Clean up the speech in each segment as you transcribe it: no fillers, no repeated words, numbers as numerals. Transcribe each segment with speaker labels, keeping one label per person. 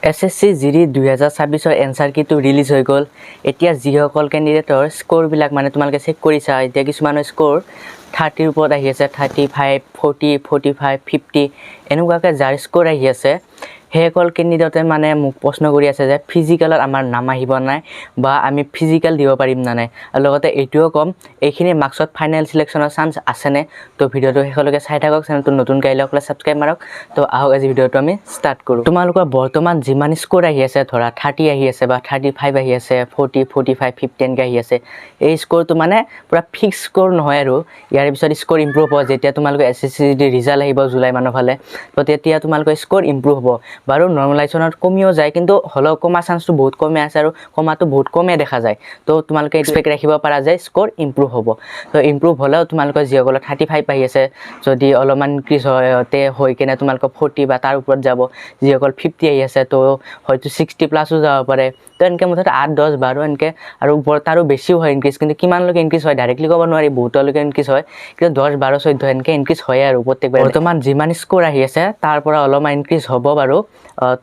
Speaker 1: SSC GD 2026 answer কিটো release হৈ গ'ল। এতিয়া যিসকল কেণ্ডিডেটৰ স্ক'ৰবিলাক মানে তোমালোকে চেক কৰিছা, এতিয়া কিছুমানৰ স্ক'ৰ 30ৰ ওপৰত আহি আছে, 35, 40, 45, 50 এনেকুৱাকৈ যাৰ স্ক'ৰ আহি আছে সেইসকল কেণ্ডিডেটে মানে মোক প্ৰশ্ন কৰি আছে যে ফিজিকেলত আমাৰ নাম আহিব নাই বা আমি ফিজিকেল দিব পাৰিম না নাই, আৰু লগতে এইটোও কম এইখিনি মাৰ্কছত ফাইনেল চিলেকশ্যনৰ চান্স আছেনে। তো ভিডিঅ'টো শেষলৈকে চাই থাকক, চেনেলটো নতুনকৈ আহিলে সকলোৱে ছাবস্ক্ৰাইব মাৰক। তো আহক আজি ভিডিঅ'টো আমি ষ্টাৰ্ট কৰোঁ। তোমালোকৰ বৰ্তমান যিমান স্ক'ৰ আহি আছে, ধৰা 30 আহি আছে বা 35 আহি আছে, 40, 45, 50 এনেকৈ আহি আছে, এই স্ক'ৰটো মানে পূৰা ফিক্স স্ক'ৰ নহয় আৰু ইয়াৰ পিছত স্ক'ৰ ইম্প্ৰুভ হ'ব। যেতিয়া তোমালোকৰ SSC ৰিজাল্ট আহিব জুলাই মানৰ ফালে, তো তেতিয়া তোমালোকৰ স্ক'ৰ ইম্প্ৰুভ হ'ব। বাৰু নৰ্মেলাইজেশ্যনত কমিও যায়, কিন্তু হ'লেও কমা চান্সটো বহুত কমে আছে আৰু কমাটো বহুত কমে দেখা যায়। তো তোমালোকে এক্সপেক্ট ৰাখিব পাৰা যে স্ক'ৰ ইম্প্ৰুভ হ'ব। তো ইম্প্ৰুভ হ'লেও তোমালোকৰ যিসকলৰ 35 আহি আছে, যদি অলপমান ইনক্ৰিজ হৈ কিনে তোমালোকৰ 40 বা তাৰ ওপৰত যাব, যিসকল 50 আহি আছে তো হয়তো 60 প্লাছো যাব পাৰে। তো এনেকৈ মুঠতে 8, 10, 12 এনেকৈ আৰু ওপৰত তাৰো বেছিও হয় ইনক্ৰিজ, কিন্তু কিমানলৈকে ইনক্ৰিজ হয় ডাইৰেক্টলি ক'ব নোৱাৰি, বহুতলৈকে ইনক্ৰিজ হয়, কিন্তু 10, 12, 14 এনেকৈ ইনক্ৰিজ হয় আৰু প্ৰত্যেকবাৰ। বৰ্তমান যিমান স্ক'ৰ আহি আছে তাৰ পৰা অলপমান ইনক্ৰিজ হ'ব বাৰু।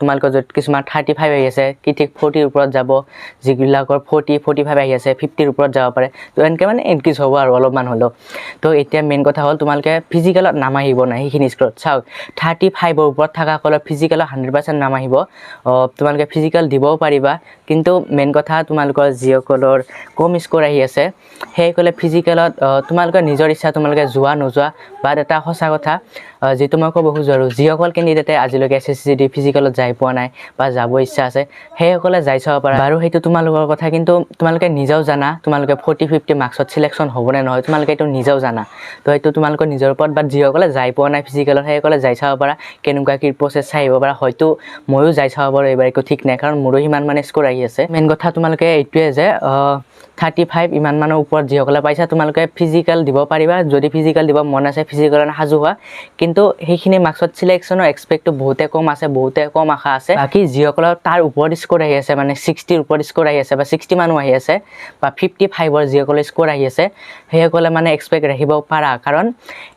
Speaker 1: তোমালোকৰ য'ত কিছুমান 35 আহি আছে, কি ঠিক 40ৰ ওপৰত যাব, যিবিলাকৰ 40, 45 আহি আছে 50ৰ ওপৰত যাব পাৰে। তো এনেকৈ মানে ইনক্ৰিজ হ'ব আৰু অলপমান হ'লেও। তো এতিয়া মেইন কথা হ'ল তোমালোকে ফিজিকেলত নাম আহিব নাই সেইখিনি স্ক'ৰত। চাওক 35ৰ ওপৰত থকাসকলৰ ফিজিকেলত 100% নাম আহিব। তোমালোকে ফিজিকেল দিবও পাৰিবা, কিন্তু মেইন কথা তোমালোকৰ যিসকলৰ কম স্ক'ৰ আহি আছে সেইসকলে ফিজিকেলত তোমালোকৰ নিজৰ ইচ্ছা, তোমালোকে যোৱা নোযোৱা। বাট এটা সঁচা কথা যিটো মই ক'ব খোজোঁ, আৰু যিসকল কেণ্ডিডেটে আজিলৈকে SSC জিডি ফিজিকেলত যাই পোৱা নাই বা যাব ইচ্ছা আছে সেইসকলে যাই চাব পাৰা। বাৰু সেইটো তোমালোকৰ কথা, কিন্তু তোমালোকে নিজেও জানা তোমালোকে 40, 50 মাৰ্কছত চিলেকশ্যন হ'বনে নহয়, তোমালোকে এইটো নিজেও জানা। তো সেইটো তোমালোকৰ নিজৰ ওপৰত। বাট যিসকলে যাই পোৱা নাই ফিজিকেলত সেইসকলে যাই চাব পাৰা, কেনেকুৱা কি প্ৰচেছ চাই আহিব পাৰা। হয়তো ময়ো যাই চাব পাৰোঁ এইবাৰ, একো ঠিক নাই, কাৰণ মোৰো সিমান মানে স্ক'ৰ আহি আছে। মেইন কথা তোমালোকে এইটোৱে যে 35 ইমান মানৰ ওপৰত যিসকলে পাইছা তোমালোকে ফিজিকেল দিব পাৰিবা। যদি ফিজিকেল দিব মন আছে ফিজিকেলত সাজু হোৱা, কিন্তু সেইখিনি মাৰ্কছত চিলেকশ্যনৰ এক্সপেক্টটো বহুতে কম আছে, বহুতে কম আশা আছে। বাকী যিসকলৰ তাৰ ওপৰত স্ক'ৰ আহি আছে, মানে 60ৰ ওপৰত স্ক'ৰ আহি আছে বা 60 মানো আহি আছে বা 55ৰ যিসকলে স্ক'ৰ আহি আছে সেইসকলে মানে এক্সপেক্ট ৰাখিব পাৰা, কাৰণ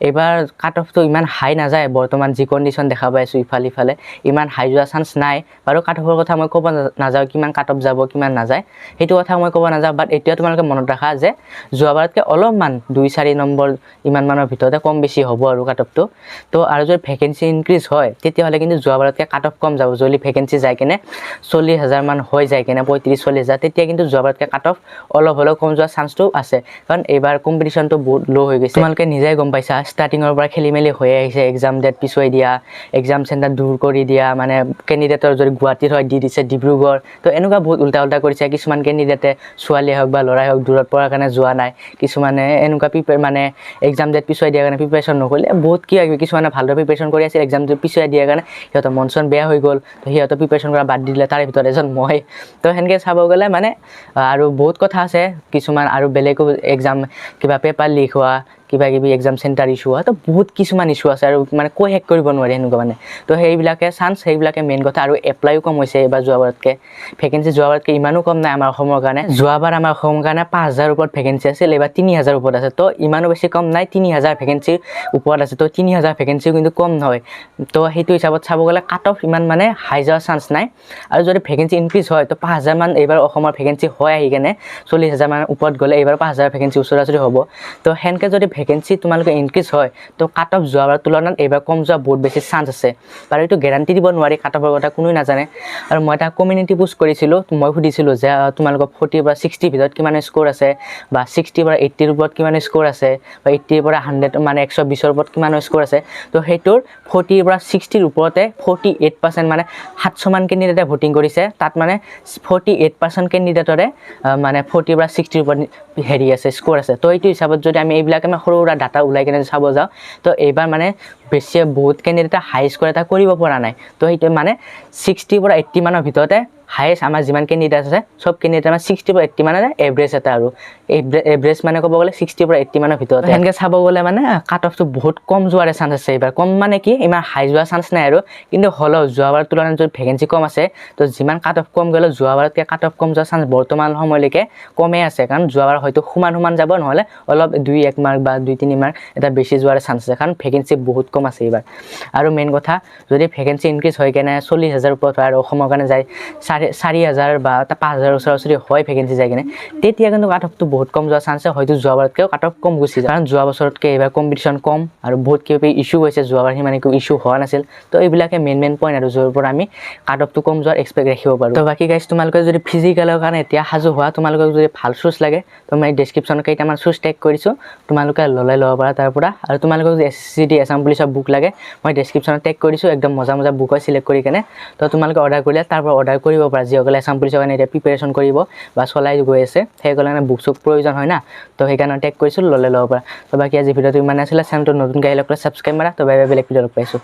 Speaker 1: এইবাৰ কাট অফটো ইমান হাই নাযায়। বৰ্তমান যি কণ্ডিশ্যন দেখা পাইছোঁ ইফালে ইমান হাই যোৱা চান্স নাই বাৰু। কাট অফৰ কথা মই ক'ব নাযাওঁ, কিমান কাট অফ যাব কিমান নাযায় সেইটো কথা মই ক'ব নাযাওঁ। বাট এতিয়া তোমালোকে মনত ৰাখা যে যোৱাবাৰতকৈ অলপমান 2-4 নম্বৰ ইমান মানৰ ভিতৰতে কম বেছি হ'ব আৰু কাট অফটো। তো আৰু যদি ভেকেঞ্চি ইনক্ৰিজ হয় তেতিয়াহ'লে কিন্তু যোৱাবাৰতকৈ কাট অফ কম যাব। যদি ভেকেঞ্চি যায় কিনে 40,000 মান হৈ যায় কিনে 35-40,000, তেতিয়া কিন্তু যোৱাবাৰতকৈ কাট অফ অলপ হ'লেও কম যোৱাৰ চান্সটো আছে, কাৰণ এইবাৰ কম্পিটিশ্যনটো বহুত ল' হৈ গৈছে। তোমালোকে নিজেই গম পাইছা, ষ্টাৰ্টিঙৰ পৰা খেলি মেলি হৈ আহিছে, এক্সাম ডেট পিছুৱাই দিয়া, এক্সাম চেণ্টাৰ দূৰ কৰি দিয়া, মানে কেণ্ডিডেটৰ যদি গুৱাহাটীত হয় দি দিছে ডিব্ৰুগড়। তো এনেকুৱা বহুত উল্টা কৰিছে। কিছুমান কেণ্ডিডেটে ছোৱালীয়ে হওক বা ল'ৰাই হওক দূৰত পৰাৰ কাৰণে যোৱা নাই, কিছুমানে এনেকুৱা মানে এক্সাম ডেট পিছুৱাই দিয়াৰ কাৰণে প্ৰিপেৰেশ্যন নকৰিলে, বহুত কিবা কিবি। কিছুমানে ভালদৰে প্ৰিপেৰেশ্যন কৰি আছিল, এক্সাম ডেট পিছুৱাই দিয়াৰ কাৰণে সিহঁতৰ মন চন বেয়া হৈ গ'ল, তো সিহঁতৰ প্ৰিপেৰেশ্যন কৰা বাদ দিলে, তাৰে ভিতৰত এজন মই। তো সেনেকৈ চাব গ'লে মানে আৰু বহুত কথা আছে, কিছুমান আৰু বেলেগো এক্সাম কিবা পেপাৰ লিক হোৱা, কিবা কিবি এক্সাম চেণ্টাৰ ইছ্যু হোৱা, তো বহুত কিছুমান ইছ্যু আছে আৰু মানে কৈ শেষ কৰিব নোৱাৰি সেনেকুৱা মানে। তো সেইবিলাকে চান্স, সেইবিলাকে মেইন কথা। আৰু এপ্লাইও কম হৈছে এইবাৰ যোৱাবাৰতকৈ, ভেকেঞ্চি যোৱাবাৰতকৈ ইমানো কম নাই আমাৰ অসমৰ কাৰণে। যোৱাবাৰ আমাৰ অসমৰ কাৰণে 5,000 ওপৰত ভেকেঞ্চি আছিল, এইবাৰ 3,000 ওপৰত আছে। তো ইমানো বেছি কম নাই, 3,000 ভেকেঞ্চিৰ ওপৰত আছে। তো 3,000 ভেকেঞ্চিও কিন্তু কম নহয়। তো সেইটো হিচাপত চাব গ'লে কাট অফ ইমান মানে হাই যোৱাৰ চান্স নাই। আৰু যদি ভেকেঞ্চি ইনক্ৰিজ হয় তো 5,000 মান এইবাৰ অসমৰ ভেকেঞ্চি হয় আহি কেনে 40,000 মান ওপৰত গ'লে এইবাৰ 5,000 ভেকেঞ্চি ওচৰা-ওচৰি হ'ব। তো সেনেকৈ যদি ভেকেঞ্চি তোমালোকে ইনক্ৰিজ হয় তো কাট অফ যোৱাবাৰ তুলনাত এইবাৰ কম যোৱা বহুত বেছি চান্স আছে। বাৰু এইটো গেৰাণ্টি দিব নোৱাৰি, কাট অফৰ কথা কোনোৱে নাজানে। আৰু মই এটা কমিউনিটি পোষ্ট কৰিছিলোঁ, মই সুধিছিলোঁ যে তোমালোকৰ 40 পৰা 60 ভিতৰত কিমান স্ক'ৰ আছে, বা 60 পৰা 80ৰ ওপৰত কিমান স্ক'ৰ আছে, বা 80 পৰা 100 মানে 120ৰ ওপৰত কিমান স্ক'ৰ আছে। তো সেইটোৰ 40 পৰা 60ৰ ওপৰতে 48% মানে 700 মান কেণ্ডিডেটে ভোটিং কৰিছে। তাত মানে 48% কেণ্ডিডেটৰে মানে 40 পৰা 60ৰ ওপৰত হেৰি আছে, স্ক'ৰ আছে। তো এইটো হিচাপত যদি আমি এইবিলাক আমি সৰু সুৰা ডাটা ওলাই কিনে চাব যাওঁ, তো এইবাৰ মানে বহুত কেণ্ডিডেটে হাই স্ক'ৰ এটা কৰিব পৰা নাই। তো সেইটো মানে 60 পৰা 80 মানৰ ভিতৰতে হায়েষ্ট আমাৰ যিমান কেণ্ডিডেট আছে সব কেণ্ডিডেট আমাৰ 60 পৰা 80 মানে এভাৰেজ এটা আৰু এভাৰেজ মানে ক'ব গ'লে 60 পৰা 80 মানৰ ভিতৰত সেনেকৈ চাব গ'লে মানে কাট অফটো বহুত কম যোৱাৰ চান্স আছে এইবাৰ কম মানে কি ইমান হাই যোৱাৰ চান্স নাই আৰু কিন্তু হ'লেও যোৱাবাৰ তুলনাত যদি ভেকেঞ্চি কম আছে তো যিমান কাট অফ কম গ'লেও যোৱাবাৰতকৈ কাট অফ কম যোৱাৰ চান্স বৰ্তমান সময়লৈকে কমেই আছে কাৰণ যোৱাবাৰ হয়তো সমান যাব নহ'লে অলপ 2-1 মাৰ্ক বা 2-3 মাৰ্ক এটা বেছি যোৱাৰ চান্স আছে কাৰণ ভেকেঞ্চি বহুত কম আছে এইবাৰ আৰু মেইন কথা যদি ভেকেঞ্চি ইনক্ৰিজ হৈ কেনে 40,000 ওপৰত হয় আৰু অসমৰ কাৰণে যায় 4,000 বা 5,000 ওচৰা-ওচৰি হয় ভেকেঞ্চি যায় কিনে তেতিয়া কিন্তু কাট অফটো বহুত কম যোৱাৰ চান্স আছে হয়তো যোৱাবাৰতকৈও কাট অফ কম গুচি যায় কাৰণ যোৱা বছৰতকৈ এইবাৰ কম্পিটিশ্যন কম আৰু বহুত কিবা ইছ্যু হৈছে যোৱাবাৰ সিমান একো ইছ্যু হোৱা নাছিল তো এইবিলাকে মেইন পইণ্ট আৰু য'ৰ পৰা আমি কাট অফটো কম যোৱাৰ এক্সপেক্ট ৰাখিব পাৰোঁ তো বাকী গাইজ তোমালোকে যদি ফিজিকেলৰ কাৰণে এতিয়া সাজু হোৱা তোমালোকক যদি ভাল শ্বুজ লাগে তো মই ডেছক্ৰিপশ্যনত কেইটামান শ্বুজ টেগ কৰিছোঁ তোমালোকে ল'ব পাৰা তাৰ পৰা আৰু তোমালোকক যদি SSCD আছাম পুলিচৰ বুক লাগে মই ডেছক্ৰিপশ্যনত টেগ কৰিছোঁ একদম মজা বুক হয় চিলেক্ট কৰি কেনে তো তোমালোকে অৰ্ডাৰ কৰিলে তাৰ পৰা অৰ্ডাৰ কৰিব পাৰা যিসকলে আছাম পুলিচৰ কাৰণে এতিয়া প্ৰিপেৰেশ্যন কৰিব বা চলাই গৈ আছে সেইসকলে মানে বুক চুক প্ৰয়োজন হয় না তো সেইকাৰণে টেগ কৰিছোঁ ল'ব পাৰা তো বাকী আজি ভিডিঅ'টো ইমান আছিলে চেনেলটো নতুনকৈ আহিলে ছাবস্ক্ৰাইব মাৰা তো বেলেগ ভিডিঅ' লগ পাইছোঁ